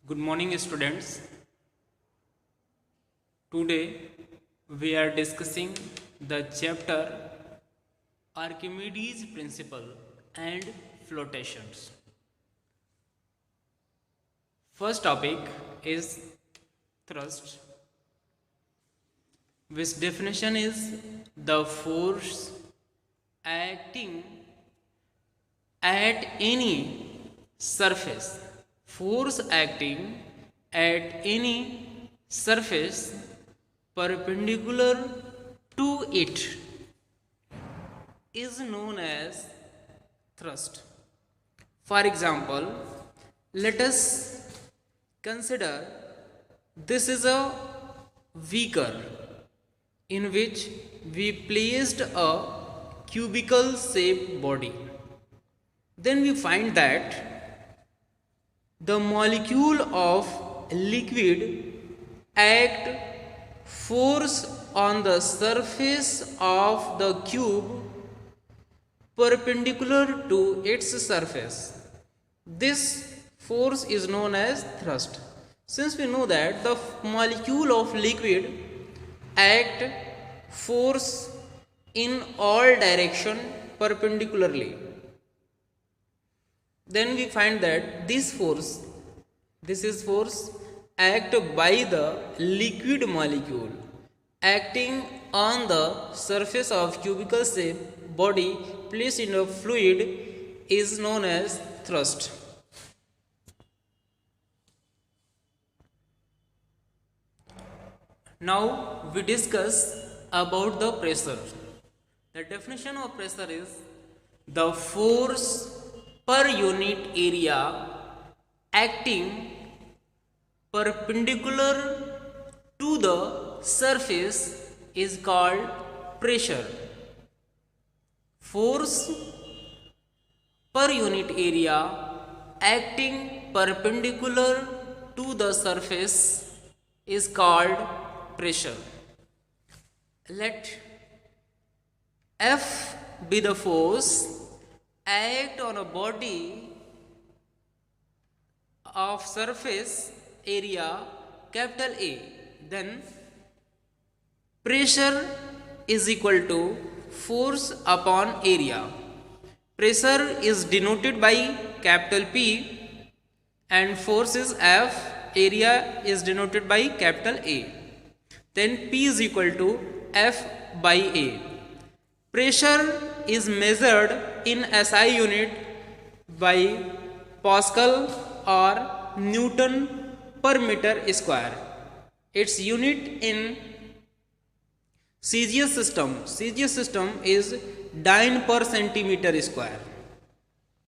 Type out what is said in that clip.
Good morning, students. Today we are discussing the chapter Archimedes' Principle and Flotations. First topic is thrust, which definition is the force acting at any surface. Force acting at any surface perpendicular to it is known as thrust. For example, let us consider this is a beaker in which we placed a cubical shaped body. Then we find that the molecule of liquid act force on the surface of the cube perpendicular to its surface. This force is known as thrust. Since we know that the molecule of liquid act force in all direction perpendicularly, then we find that this is force act by the liquid molecule acting on the surface of cubical shape body placed in a fluid is known as thrust. Now we discuss about the pressure. The definition of pressure is the force per unit area acting perpendicular to the surface is called pressure. Force per unit area acting perpendicular to the surface is called pressure. Let F be the force act on a body of surface area capital A, then pressure is equal to force upon area. Pressure is denoted by capital P and force is F, area is denoted by capital A. Then P is equal to F by A. Pressure is measured in SI unit by Pascal or Newton per meter square. Its unit in CGS system is dyne per centimeter square.